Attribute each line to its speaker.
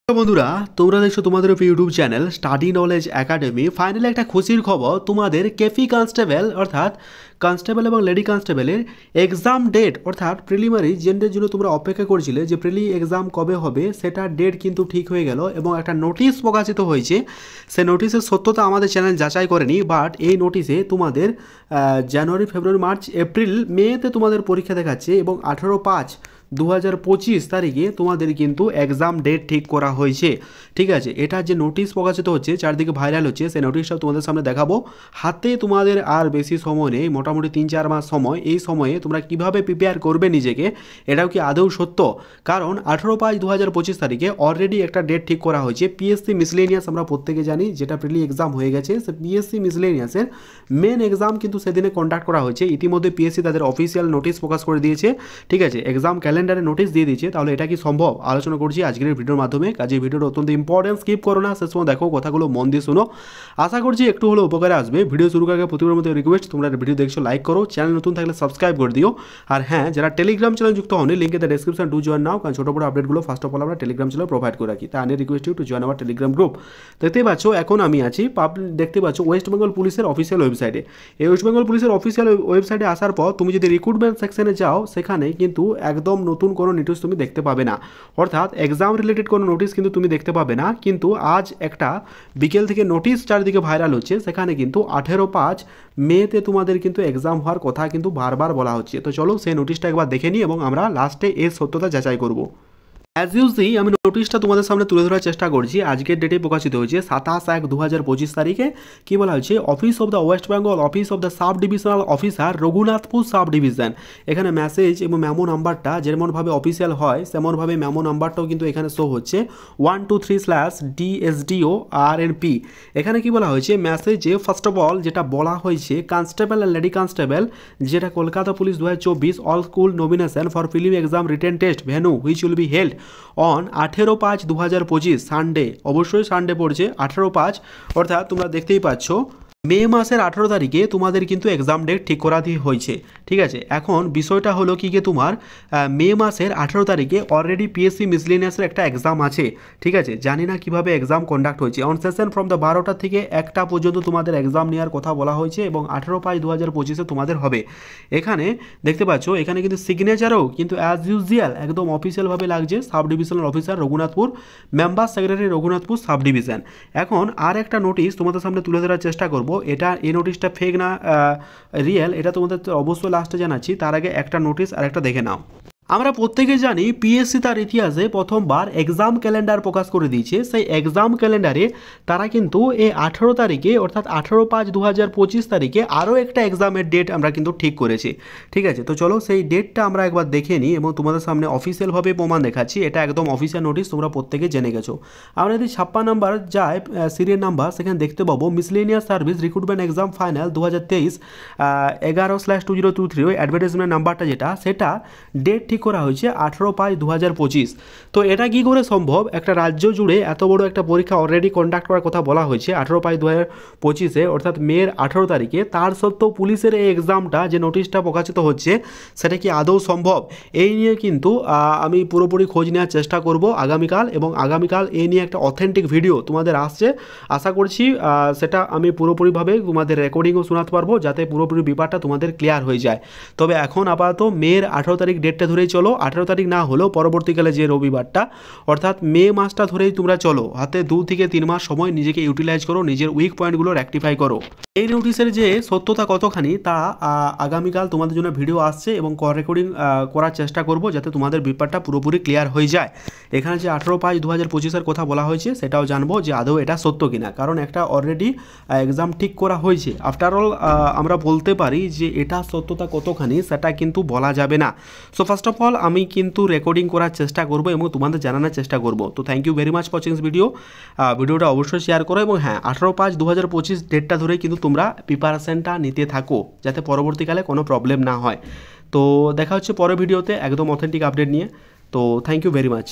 Speaker 1: বন্ধুরা তোমরা দেখছো তোমাদের YouTube channel study knowledge academy. Finally একটা খুশির খবর, তোমাদের কেপি কনস্টেবল অর্থাৎ কনস্টেবল এবং লেডি কনস্টেবলের এক্সাম ডেট অর্থাৎ প্রিলিমিনারি যে ডেটের জন্য তোমরা অপেক্ষা করছিলে যে প্রিলি এক্সাম কবে হবে সেটার ডেট কিন্তু ঠিক হয়ে গেল এবং একটা নোটিশ প্রকাশিত হয়েছে। সে নোটিশের সত্যতা আমাদের চ্যানেল যাচাই করেনি, বাট এই নোটিশে তোমাদের জানুয়ারি, ফেব্রুয়ারি, মার্চ, এপ্রিল, মেতে তোমাদের পরীক্ষা দেখাচ্ছে এবং 18/5/2025 তারিখে তোমাদের কিন্তু এক্সাম ডেট ঠিক করা হয়েছে। ঠিক আছে, এটা যে নোটিশ প্রকাশিত হচ্ছে চারদিকে ভাইরাল হচ্ছে, সেই নোটিশটা তোমাদের সামনে দেখাবো। হাতে তোমাদের আর বেশি সময় নেই, মোটামুটি 3-4 মাস সময়। এই সময়ে তোমরা কিভাবে প্রিপেয়ার করবে নিজেকে, এটাও কি আদৌ সত্য? কারণ 18/5/2025 তারিখে অলরেডি একটা ডেট ঠিক করা হয়েছে। পিএসসি মিসলেনিয়াস আমরা প্রত্যেকে জানি, যেটা প্রিলি এক্সাম হয়ে গেছে, সে পিএসসি মিসলেনিয়াসের মেন এক্সাম কিন্তু সেদিনে কন্ডাক্ট করা হয়েছে। ইতিমধ্যে পিএসসি তাদের অফিসিয়াল নোটিশ প্রকাশ করে দিয়েছে। ঠিক আছে, এক্সাম ক্যালেন্ডারে নোটিশ দিয়ে দিয়েছে। তাহলে এটা কি সম্ভব আলোচনা করছি আজকের ভিডিওর মাধ্যমে। কাজে ভিডিওটা অত্যন্ত ইম্পর্টেন্ট, স্কিপ করো না, শেষ সময় দেখো, কথাগুলো মন দিয়ে শোনো। আশা করছি একটু হলেও উপকারে আসবে। ভিডিও শুরু করার আগে প্রতিবার মতো রিকোয়েস্ট, তোমরা ভিডিও দেখছো লাইক করো, চ্যানেল নতুন থাকলে সাবস্ক্রাইব করে দিও। আর হ্যাঁ, যারা টেলিগ্রাম চ্যানেল যুক্ত হন, link in the description, to join now. কারণ ছোটো বড় আপডেটগুলো ফার্স্ট অফ অল আমরা টেলিগ্রাম চ্যানেল প্রোভাইড করে রাখি। তাই আমি request you to join our Telegram group. দেখতেই পাচ্ছ এখন আমি আছি দেখতে পাচ্ছ ওয়েস্ট বেঙ্গল পুলিশের অফিসিয়াল ওয়েবসাইটে। এই ওয়েস্ট বেঙ্গল পুলিশের অফিসিয়াল ওয়েবসাইটে আসার পর তুমি যদি রিক্রুটমেন্ট সেকশনে যাও, সেখানে কিন্তু একদম নতুন কোনো নোটিশ তুমি দেখতে পাবে না, অর্থাৎ এক্সাম রিলেটেড কোনো নোটিশ কিন্তু তুমি দেখতে পাবে না। কিন্তু আজ একটা বিকেল থেকে নোটিশ চারদিকে ভাইরাল হচ্ছে, সেখানে কিন্তু 18/5 তোমাদের কিন্তু এক্সাম হওয়ার কথা কিন্তু বারবার বলা হচ্ছে। তো চলো সেই নোটিশটা একবার দেখে নিই এবং আমরা লাস্টে এর সত্যতা যাচাই করব। অ্যাজ ইউজুয়ালি আমি নোটিশটা তোমাদের সামনে তুলে ধরার চেষ্টা করছি। আজকের ডেটে প্রকাশিত হয়েছে 27/1/2025 তারিখে। কী বলা হয়েছে? Office of the West Bengal office of the sub divisional officer Raghunathpur sub division. এখানে মেসেজ এবং মেমো নাম্বারটা যেমনভাবে অফিসিয়াল হয় তেমনভাবে মেমো নাম্বারটাও কিন্তু এখানে শো হচ্ছে 123/DSDO RNP। এখানে কি বলা হয়েছে? মেসেজে ফার্স্ট অফ অল যেটা বলা হয়েছে, কনস্টেবল অ্যান্ড লেডি কনস্টেবল, যেটা Kolkata police 2024 all school nomination for film exam written test venue which will be held on 18/5/2025 Sunday. অবশ্যই সানডে পড়ছে 18/5, অর্থাৎ তোমরা দেখতেই পাচ্ছ মে মাসের 18 তারিখে তোমাদের কিন্তু এক্সাম ডেট ঠিক করা হয়েছে। ঠিক আছে, এখন বিষয়টা হলো কি যে তোমার মে মাসের 18 তারিখে অলরেডি পিএসসি মিসলেনিয়াসের একটা এক্সাম আছে। ঠিক আছে, জানি না কিভাবে এক্সাম কন্ডাক্ট হয়েছে। অন সেশন ফ্রম দ্য 12টা থেকে 1টা পর্যন্ত তোমাদের এক্সাম নেওয়ার কথা বলা হয়েছে এবং 18/5/2025 তোমাদের হবে। এখানে দেখতে পাচ্ছ এখানে কিন্তু সিগনেচারও কিন্তু অ্যাজ ইউজুয়াল একদম অফিসিয়ালভাবে লাগছে, sub divisional officer Raghunathpur, member secretary Raghunathpur sub division. এখন আর একটা নোটিশ তোমাদের সামনে তুলে ধরার চেষ্টা করব। এটা এই নোটিশটা ফেক না রিয়েল, এটা তোমাদের অবশ্যই লাস্টে জানাচ্ছি। তার আগে একটা নোটিশ আর একটা দেখে নাও। আমরা প্রত্যেকে জানি পিএসসি তার ইতিহাসে প্রথমবার এক্সাম ক্যালেন্ডার প্রকাশ করে দিয়েছে। সেই এক্সাম ক্যালেন্ডারে তারা কিন্তু এই 18 তারিখে অর্থাৎ 18/5/2025 তারিখে আরও একটা এক্সামের ডেট আমরা কিন্তু ঠিক করেছি। ঠিক আছে, তো চলো সেই ডেটটা আমরা একবার দেখে নিই এবং তোমাদের সামনে অফিসিয়ালভাবে প্রমাণ দেখাচ্ছি। এটা একদম অফিসিয়াল নোটিশ, তোমরা প্রত্যেকে জেনে গেছো। আমরা যদি 56 নাম্বার যায় সিরিয়াল নাম্বার, সেখানে দেখতে পাবো miscellaneous service recruitment exam final 2023 11/2023 advertisement নাম্বারটা যেটা, সেটা ডেট ঠিক করা হয়েছে 18/5/2025। তো এটা কি করে সম্ভব? একটা রাজ্য জুড়ে এত বড় একটা পরীক্ষা অলরেডি কন্ডাক্ট করার কথা বলা হয়েছে 18/5/2025 অর্থাৎ মের 18 তারিখে, তার সত্ত্বেও পুলিশের এই এক্সামটা যে নোটিশটা প্রকাশিত হচ্ছে সেটা কি আদৌ সম্ভব? এই নিয়ে কিন্তু আমি পুরোপুরি খোঁজ নেওয়ার চেষ্টা করব আগামীকাল, এবং আগামীকাল এই নিয়ে একটা অথেন্টিক ভিডিও তোমাদের আসছে। আশা করছি সেটা আমি পুরোপুরিভাবে তোমাদের রেকর্ডিংও শোনাতে পারবো, যাতে পুরোপুরি ব্যাপারটা তোমাদের ক্লিয়ার হয়ে যায়। তবে এখন আপাতত মের 18 তারিখ ডেটটা ধরেই চলো। 18 তারিখ না হলেও পরবর্তীকালে যে রবিবারটা অর্থাৎ মে মাসটা ধরেই তোমরা চলো। হাতে 2 থেকে 3 মাস সময় নিজেকে ইউটিলাইজ করো, নিজের উইক পয়েন্টগুলো রেকটিফাই করো। এই নোটিশের যে সত্যতা কতখানি তা আগামীকাল তোমাদের জন্য ভিডিও আসছে এবং রেকর্ডিং করার চেষ্টা করব, যাতে তোমাদের ব্যাপারটা পুরোপুরি ক্লিয়ার হয়ে যায়। এখানে যে 18/5/2025 কথা বলা হয়েছে সেটাও জানবো যে আদৌ এটা সত্য কিনা, কারণ একটা অলরেডি এক্সাম ঠিক করা হয়েছে। আফটার অল আমরা বলতে পারি যে এটা সত্যতা কতখানি সেটা কিন্তু বলা যাবে না। সো ফার্স্ট অফ অল আমি কিন্তু রেকর্ডিং করার চেষ্টা করব এবং তোমাদের জানানোর চেষ্টা করব। তো thank you very much for watching this ভিডিওটা অবশ্যই শেয়ার করো এবং হ্যাঁ 18/5/2025 ডেটটা ধরেই কিন্তু তোমরা প্রিপারেশনটা নিতে থাকো, যাতে পরবর্তীকালে কোনো প্রবলেম না হয়। তো দেখা হচ্ছে পরের ভিডিওতে একদম অথেন্টিক আপডেট নিয়ে। তো থ্যাংক ইউ ভেরি মাচ।